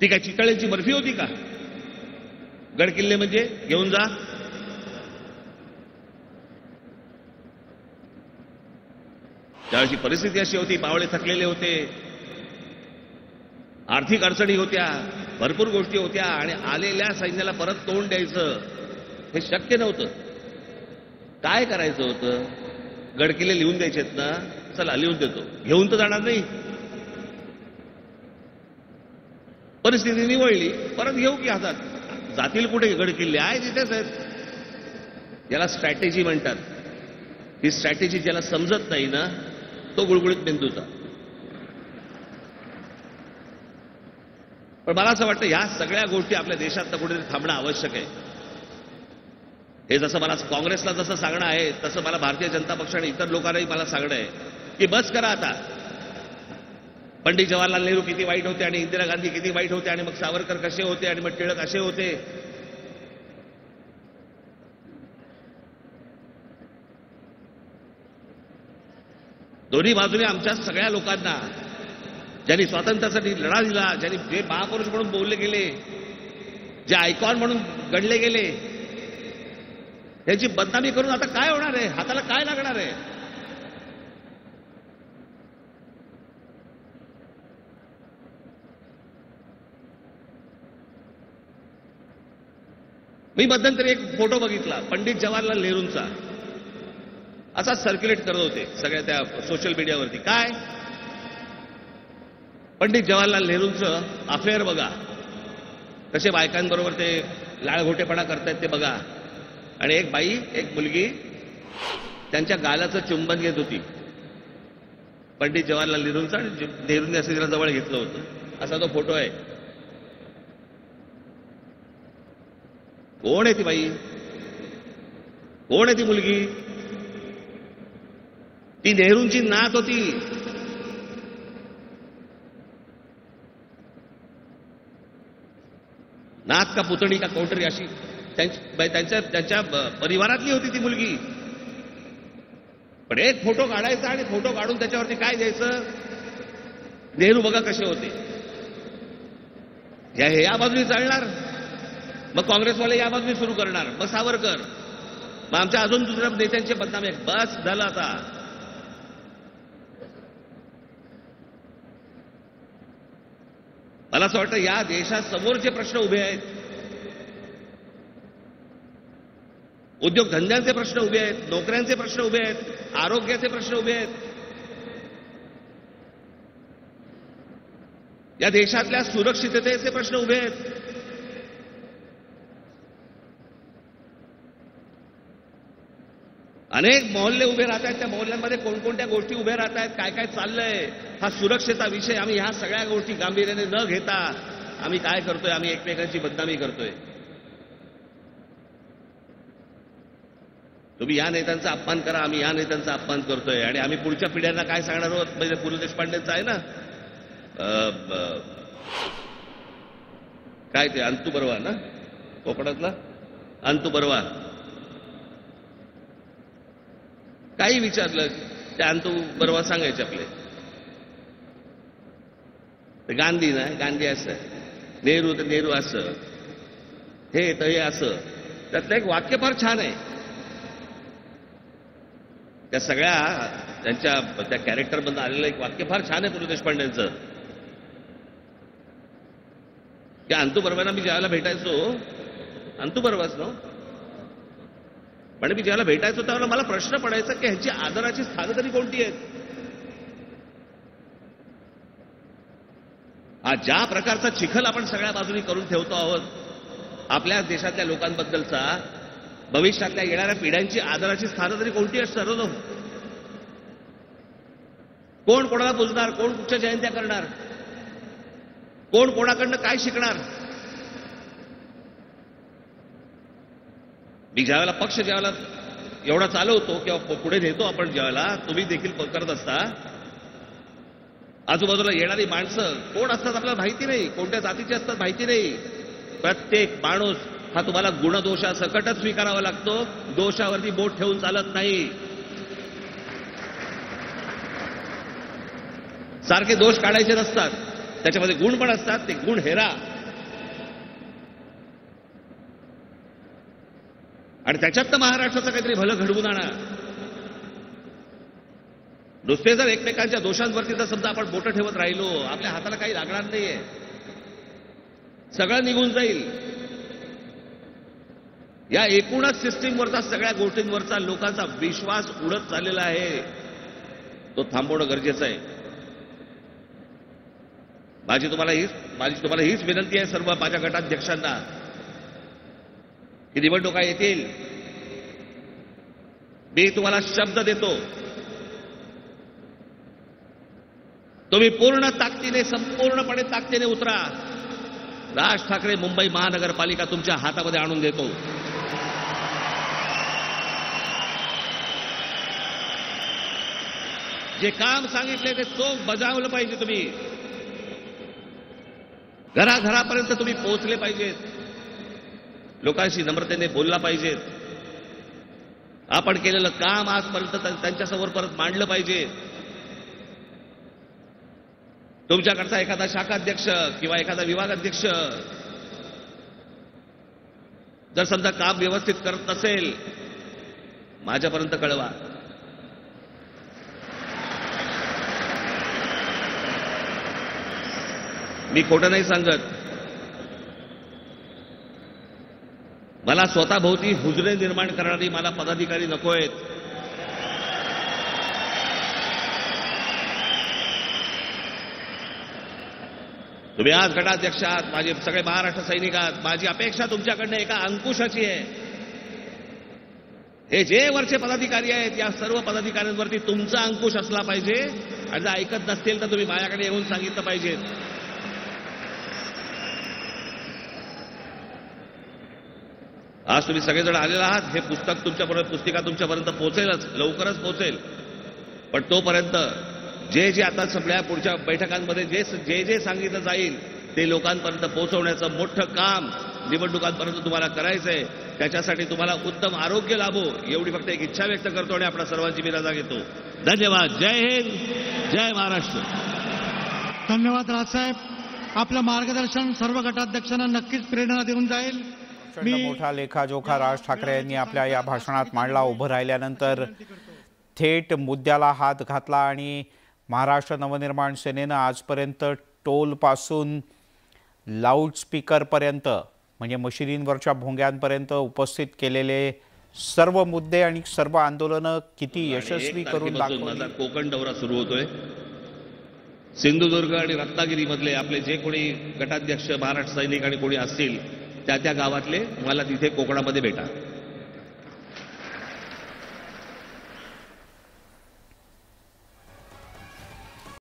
ती काय चितळ्यांची बर्फी होती का? गडकिल्ले म्हणजे घेऊन जा. त्यावेळची परिस्थिती अशी होती, पावळे थकलेले होते, आर्थिक अडचणी होत्या, भरपूर गोष्टी होत्या आणि आलेल्या सैन्याला परत तोंड द्यायचं हे शक्य नव्हतं. काय करायचं होतं? गडकिल्ले लिहून द्यायचेत ना, चला लिहून देतो. घेऊन तर जाणार नाही. परिस्थिती निवळली, परत घेऊ की हातात. जातील कुठे? गडकिल्ले आहे तिथेच आहेत. याला स्ट्रॅटेजी म्हणतात. ही स्ट्रॅटेजी ज्याला समजत नाही ना, तो गुळगुळीत मेंदूचा. पण मला असं वाटतं ह्या सगळ्या गोष्टी आपल्या देशात कुठेतरी थांबणं आवश्यक आहे. हे जसं मला काँग्रेसला जसं सांगणं आहे, तसं मला भारतीय जनता पक्ष आणि इतर लोकांनाही मला सांगणं आहे की बस करा आता. पंडित जवाहरलाल नेहरू किती वाईट होते आणि इंदिरा गांधी किती वाईट होते आणि मग सावरकर कसे होते आणि मग टिळक असे होते. दोन्ही बाजूने आमच्या सगळ्या लोकांना, ज्यांनी स्वातंत्र्यासाठी लढा दिला, ज्यांनी जे महापुरुष म्हणून बोलले गेले, जे आयकॉन म्हणून गणले गेले, त्यांची बदनामी करून आता काय होणार आहे? हाताला काय लागणार आहे? मी मध्यंतरी एक फोटो बघितला पंडित जवाहरलाल नेहरूंचा, असा सर्क्युलेट करत होते सगळ्या त्या सोशल मीडियावरती. काय पंडित जवाहरलाल नेहरूंचं अफेअर बघा, कसे बायकांबरोबर ते लाळघोटेपणा करतायत ते बघा. आणि एक बाई, एक मुलगी त्यांच्या गालाचं चुंबन घेत होती पंडित जवाहरलाल नेहरूंचा, आणि नेहरूंनी असं तिला जवळ घेतलं होतं. असा तो फोटो आहे. कोण आहे ती बाई? कोण आहे ती मुलगी? ती नेहरूंची नात होती. नात का पुतणी का कोणतरी अशी त्यांच्या परिवारातली होती ती मुलगी. पण एक फोटो काढायचा आणि फोटो काढून त्याच्यावरती काय द्यायचं? नेहरू बघा कसे होते. या बाजूने चालणार, मग काँग्रेसवाले या बाजूने सुरू करणार, मग सावरकर, मग आमच्या अजून दुसऱ्या नेत्यांचे बदनामी. बस झालं आता. मला असं वाटतं या देशात समोरचे प्रश्न उभे आहेत, उद्योगधंद्यांचे प्रश्न उभे आहेत, नोकऱ्यांचे प्रश्न उभे आहेत, आरोग्याचे प्रश्न उभे आहेत, या देशातल्या सुरक्षिततेचे प्रश्न उभे आहेत. अनेक मोहल्ले उभे राहत आहेत. त्या मोहल्ल्यांमध्ये कोणकोणत्या गोष्टी उभ्या राहत आहेत, काय काय चाललंय, हा सुरक्षेचा विषय. आम्ही ह्या सगळ्या गोष्टी गांभीर्याने न घेता आम्ही काय करतोय? आम्ही एकमेकांची बदनामी करतोय. तुम्ही या नेत्यांचा अपमान करा, आम्ही या नेत्यांचा अपमान करतोय. आणि आम्ही पुढच्या पिढ्यांना काय सांगणार आहोत? म्हणजे पु ल देशपांडेंचं आहे ना, काय ते अंतू बर्वा ना, कोकणातला अंतू बर्वा. काही विचारलं त्या अंतू बर्वा सांगायचे आपले, गांधी ना, गांधी असं, नेहरू तर नेहरू असं, हे तर हे असं. त्यातलं एक वाक्य फार छान आहे. त्या सगळ्या त्यांच्या त्या कॅरेक्टरमधून आलेलं एक वाक्य फार छान आहे पु ल देशपांडेंचं. त्या अंतू बर्वांना मी ज्यावेळेला भेटायचो, अंतू बर्वाच ना, पण मी ज्याला भेटायचो त्यावेळेला मला प्रश्न पडायचा की ह्यांची आदराची स्थानं तरी कोणती आहेत? आज ज्या प्रकारचा चिखल आपण सगळ्या बाजूनी करून ठेवतो आहोत आपल्या देशातल्या लोकांबद्दलचा, भविष्यातल्या येणाऱ्या पिढ्यांची आदराची स्थानं तरी कोणती असणार? कोण कोणाला पुजणार? कोण कुठच्या जयंत्या करणार? कोण कोणाकडनं काय शिकणार? मी ज्यावेळेला पक्ष ज्यावेळेला एवढा चालवतो किंवा पुढे नेतो आपण, ज्यावेळेला तुम्ही देखील करत असता, आजूबाजूला येणारी माणसं कोण असतात आपल्याला माहिती नाही, कोणत्या जातीचे असतात माहिती नाही. प्रत्येक माणूस हा तुम्हाला गुणदोषासकटच स्वीकारावा लागतो. दोषावरती बोट ठेवून चालत नाही. सारखे दोष काढायचे नसतात, त्याच्यामध्ये गुण पण असतात. ते गुण हेरा. आणि त्याच्यात महाराष्ट्राचं काहीतरी भलं घडवून आणा. नुसते जर एकमेकांच्या दोषांवरती जर समजा आपण बोटं ठेवत राहिलो, आपल्या हाताला काही लागणार नाहीये, सगळं निघून जाईल. या एकूणच सिस्टीमवरचा, सगळ्या गोष्टींवरचा लोकांचा विश्वास उडत चाललेला आहे, तो थांबवणं गरजेचं आहे. माझी तुम्हाला हीच विनंती आहे सर्व माझ्या गटाध्यक्षांना की निवडणुका येतील, मी तुम्हाला शब्द देतो, तुम्ही पूर्ण ताकदीने, संपूर्णपणे ताकदीने उतरा. राज ठाकरे मुंबई महानगरपालिका तुमच्या हातामध्ये आणून देतो. जे काम सांगितले ते चोख बजावलं पाहिजे. तुम्ही घराघरापर्यंत तुम्ही पोहोचले पाहिजेत, लोकांशी नम्रतेने बोलला पाहिजेत, आपण केलेलं काम आजपर्यंत त्यांच्यासमोर परत मांडलं पाहिजे. तुमच्याकडचा एखादा शाखाध्यक्ष किंवा एखादा विभागाध्यक्ष जर समजा काम व्यवस्थित करत नसेल, माझ्यापर्यंत कळवा. मी खोटं नाही सांगत. मला स्वतःभोवती हुजरे निर्माण करणारी मला पदाधिकारी नकोयत. तुम्ही आज गटाध्यक्ष आहात, माझे सगळे महाराष्ट्र सैनिक आहात. माझी अपेक्षा तुमच्याकडनं एका अंकुशाची आहे. हे जे वरचे पदाधिकारी आहेत, या सर्व पदाधिकाऱ्यांवरती तुमचा अंकुश असला पाहिजे. आणि जर ऐकत नसतील तर तुम्ही माझ्याकडे येऊन सांगितलं पाहिजे. आज तुम्ही सगळेजण आलेले आहात. हे पुस्तिका तुमच्यापर्यंत पोहोचेलच, लवकरच पोहोचेल. पण तोपर्यंत जे आता सगळ्या पुढच्या बैठकांमध्ये जे सांगितलं जाईल ते लोकांपर्यंत पोहोचवण्याचं मोठं काम निवडणुकांपर्यंत तुम्हाला करायचंय. त्याच्यासाठी तुम्हाला उत्तम आरोग्य लाभो, एवढी फक्त एक इच्छा व्यक्त करतो आणि आपल्या सर्वांची मी रजा घेतो. धन्यवाद. जय हिंद, जय महाराष्ट्र. धन्यवाद राजसाहेब. आपलं मार्गदर्शन सर्व गटाध्यक्षांना नक्कीच प्रेरणा देऊन जाईल. मोठा लेखाजोखा राज ठाकरे यांनी आपल्या या भाषणात मांडला. उभं राहिल्यानंतर थेट मुद्द्याला हात घातला आणि महाराष्ट्र नवनिर्माण सेनेनं आजपर्यंत टोलपासून लाऊडस्पीकरपर्यंत म्हणजे मशिदींवरच्या भोंग्यांपर्यंत उपस्थित केलेले सर्व मुद्दे आणि सर्व आंदोलनं किती यशस्वी करून दाखवली. कोकण दौरा सुरू होतोय. सिंधुदुर्ग आणि रत्नागिरीमधले आपले जे कोणी गटाध्यक्ष महाराष्ट्र सैनिक आणि कोणी असतील त्या गावातले मला तिथे कोकणामध्ये भेटा.